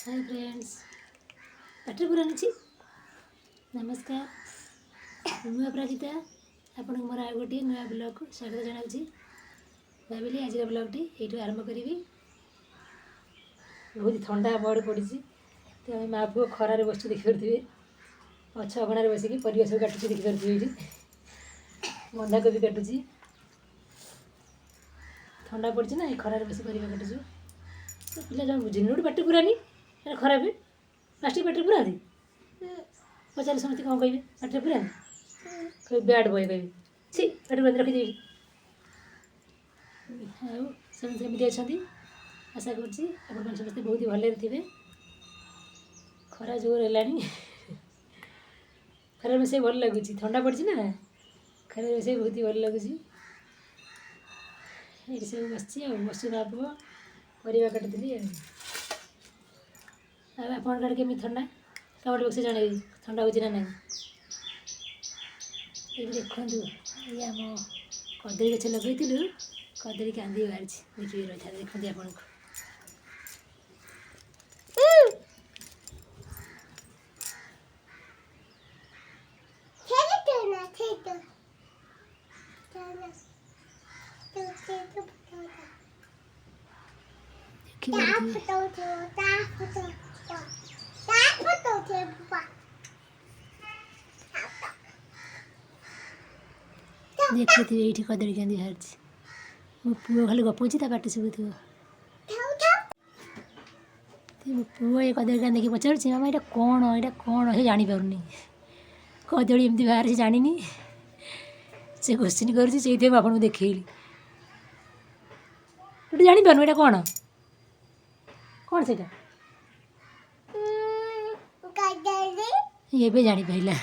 Hi friends पाटी पूरा नीचे नमस्कार मुझे अपराजिता आपण मोर आ गोटे नुआ ब्लॉग को स्वागत जनावि भाविली आज ब्लॉगटी ये आरंभ करी बहुत ठंडा बड़ पड़ी तो आम माँ पुओ खरार बस देखिपे पछ अगणार बसिक परिवेश काटुची देखिपे ये बंधाकोबी काटुची ठंडा पड़ी ना खरार बस परिवा काटुचु पिला जब बुझे गोटे पाटी पुरानी खराब प्लास्टिक पाटी पुराती पचारे समस्त कौन कहे पाटी पुरानी कह बैड बॉय कहे सी पाटी बंद रखीदे समस्त एमती अच्छा आशा कर समस्त बहुत भले थे खरा जोर है खरार रोसे भल लगुच ठंडा पड़ी ना खरार रोसे बहुत भल लगुच ये सब बस बाप परिवा काटुली आपन गाड़ी केमी ठंडा कमेंट बक्स जनइबी ठंडा हो ना ये देखो ये आम कदली गच लगे कदली कांदी बाहरी देखिए रहा देखते आपन को देखते थे ये कदली कांदी बाहर मो पुओ खाली गपुची पाटी शुभुथ मो पुओ ये कदली कांदी देखिए पचार मामा यहाँ कौन से जापारे कदली एमती बाहर से जानी से क्वेश्चन कर आपको देखली तू जापार यहाँ कौन कौन से ये जापारा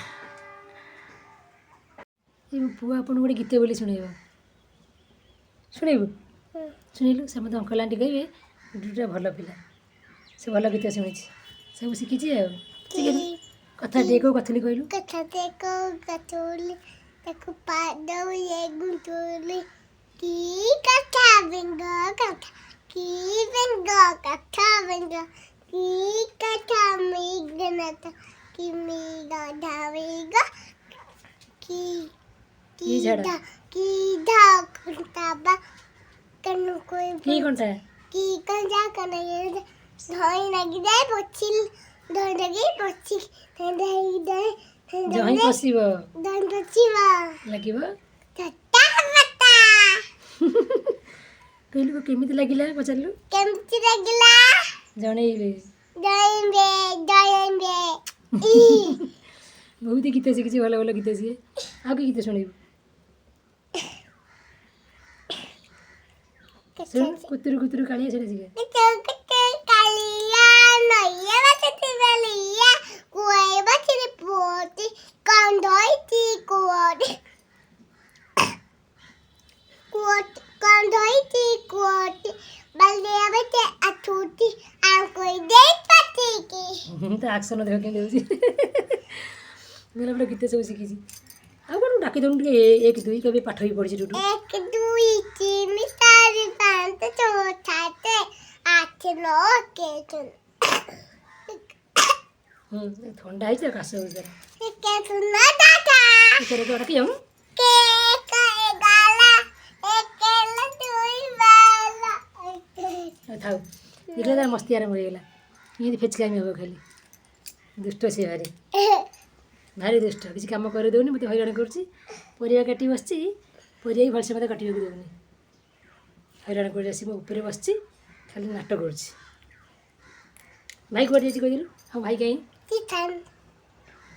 ये पुआ आपन गोटे गीत बोली शुणेब शुणेबू शुणिलु से मत अंकल आंटी कहे डुडूटा भल पिला से भल गीत शुणी सब शिखी कथा देखो कथली कहलु कथा देखो कथली देखो पादव ये गुंतुली की कथा बिंगो कथा की बिंगो कथा बिंगो की कथा मेघनता की मेघा धावेगा की की धा कुंताबा कनु कोई की कोनता की कंजा कने धोई लगी दे पछिल धोई लगी पछी धोई दे जही पसिब धोई पछिबा लागिब टटा बता कहलु केमिति लागिला पचारलु केमिति लागिला जणैबे जणैबे बहुत गीत शिखी भल भल गीत सी आ गीत शुणेबू कुतुरु कुतुरु कालिया से कालिया नैया बचती बलिया कोई बचती पोती कंधोईती कोट कोट कंधोईती कोट बलिया बचे अछूती आम कोई दे पति की तो एक्शन देख के देउची मेला बड़ा गीत सब शिखी आ कोन डाकी दउन के 1 2 कभी पाठ ही पड़ी डुडू 1 2 3 4 5 6 7 8 9 के ठंडा है काश हो के सुना दादा तेरे को रखी हम के गाला एक लटुई वाला थाउ देखले तार मस्ती आरंभ हो गला ये फेचकामी हो खाली दुष्ट से भारी दुष्ट किसी कम कर दौनी मत हईराण करा काटी बस परिया भलसे मत काटा दौनी हईराण कर ऊपर बस खाली नाटक कर भाई कौन कहलु हाँ भाई कहीं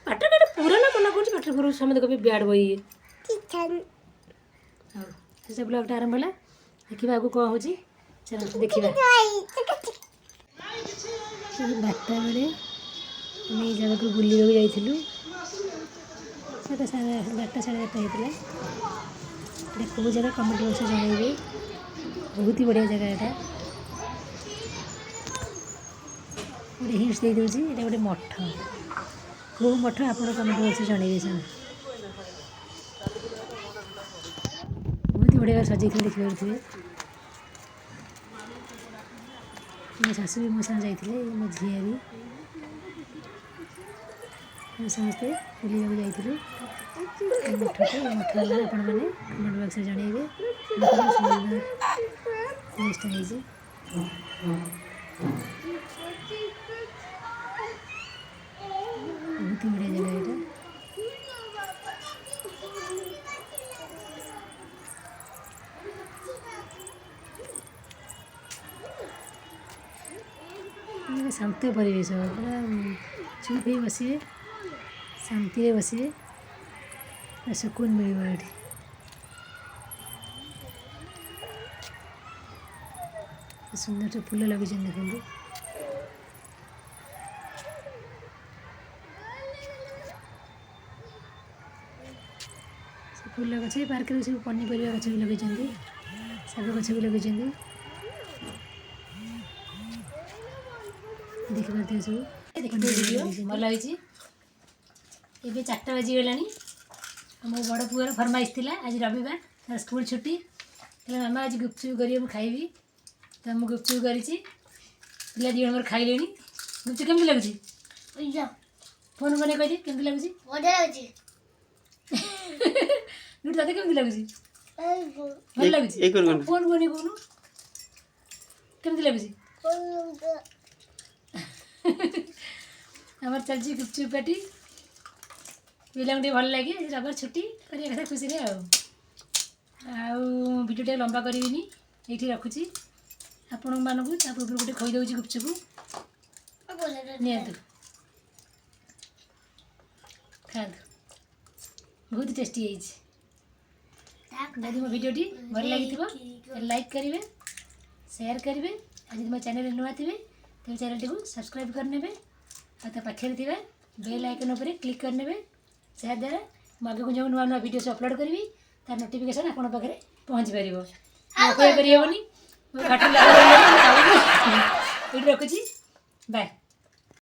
पाठ काट पूरा ना मना कर पाठ पूरा समझ कभी ब्याड बई हाँ से ब्लॉगटा आरंभ है देखा आगे कौन हो चल देखा 12टा बेले आम जगह को बुलवा जाइलु 12टा 12:30 होता है कौ जगह कमेंट बक्स जनइबे बहुत ही बढ़िया जगह यहाँ गोटे हिंट्स दे दूसरी ये गोटे मठ कौ मठ आप कमेंट बक्स जनइबे सब बहुत ही बढ़िया सजे देखिए ମୋ ଶାଶୁ ବି ମୋ ସାଙ୍ଗେ ଯାଇଥିଲେ, ମୋ ଝିଆରୀ ଆମେ ସମସ୍ତେ ବୁଲିବାକୁ ଯାଇଥିଲୁ ମଠକୁ। ମଠ ହେଲା ଆପଣମାନେ କମେଣ୍ଟ ବକ୍ସରେ ଜଣାଇବେ। ସୁନ୍ଦର ପ୍ଲେସ୍ଟା ହେଇଛି। ବହୁତ ବଢ଼ିଆ ଜାଗା ଏଇଟା। ଶାନ୍ତ ପରିବେଶ, ପୁରା ଚୁପ୍ ହେଇ ବସିବେ, ଶାନ୍ତିରେ ବସିବେ, ପୁରା ସୁକୁନ ମିଳିବ ଏଠି। ସୁନ୍ଦର ଫୁଲ ଲଗେଇଛନ୍ତି ଦେଖନ୍ତୁ। ସେ ଫୁଲ ଗଛ, ପାର୍କରେ ସବୁ ପନିପରିବା ଗଛ ବି ଲଗେଇଛନ୍ତି, ଶାଗ ଗଛ ବି ଲଗେଇଛନ୍ତି, ଦେଖିପାରୁଥିବେ ସବୁ। ଭିଡ଼ିଓ ଭଲ ହେଇଛି। ଏବେ 4ଟା ବାଜିଗଲାଣି। ମୋ ବଡ଼ ପୁଅର ଫରମାଇଶ ଥିଲା, ଆଜି ରବିବାର, ତାର ସ୍କୁଲ ଛୁଟି, ତାହେଲେ ମାମା ଆଜି ଗୁପଚୁପ କରିବ, ମୁଁ ଖାଇବି। ତ ମୁଁ ଗୁପଚୁପ କରିଛି, ପିଲା 2 ଜଣ ମୋର ଖାଇଲେଣି। ଗୁପଚୁପ କେମିତି ଲାଗୁଛି? ଫୋନ୍ ବନେଇ କହିଲି କେମିତି ଲାଗୁଛି? ବଢ଼ିଆ ଲାଗୁଛି। ତତେ କେମିତି ଲାଗୁଛି? ଭଲ ଲାଗୁଛି। ଫୋନ୍ ବନେଇ କହୁନୁ କେମିତି ଲାଗୁଛି? ଆମର ଚାଲିଛି ଗୁପଚୁପ ପାଟି, ପିଲାଙ୍କୁ ଟିକେ ଭଲ ଲାଗେ, ରବିବାର ଛୁଟି କରିବା କଥା ଖୁସିରେ। ଆଉ ଭିଡ଼ିଓଟା ଲମ୍ବା କରିବିନି, ଏଇଠି ରଖୁଛି ଆପଣମାନଙ୍କୁ। ତା ପୂର୍ବରୁ ଗୋଟେ ଖୋଇଦେଉଛି ଗୁପଚୁପ, ନିଅନ୍ତୁ ଖାଆନ୍ତୁ, ବହୁତ ଟେଷ୍ଟି ହେଇଛି। ଯଦି ମୋ ଭିଡ଼ିଓଟି ଭଲ ଲାଗିଥିବ ଲାଇକ୍ କରିବେ, ସେୟାର କରିବେ, ଆଉ ଯଦି ମୋ ଚ୍ୟାନେଲରେ ନୂଆ ଥିବେ ତେବେ ଚ୍ୟାନେଲଟିକୁ ସବସ୍କ୍ରାଇବ୍ କରିନେବେ, ଆଉ ତା ପାଖରେ ଥିବା ବେଲ୍ ଆଇକନ୍ ଉପରେ କ୍ଲିକ୍ କରିନେବେ। ଯାହାଦ୍ୱାରା ମୁଁ ଆଗକୁ ଯେଉଁ ନୂଆ ନୂଆ ଭିଡ଼ିଓ ଅପଲୋଡ଼ କରିବି ତାର ନୋଟିଫିକେସନ୍ ଆପଣଙ୍କ ପାଖରେ ପହଞ୍ଚିପାରିବ। ଅପେକ୍ଷା କରିହେବନି, ଏଇଠି ରଖୁଛି, ବାଏ।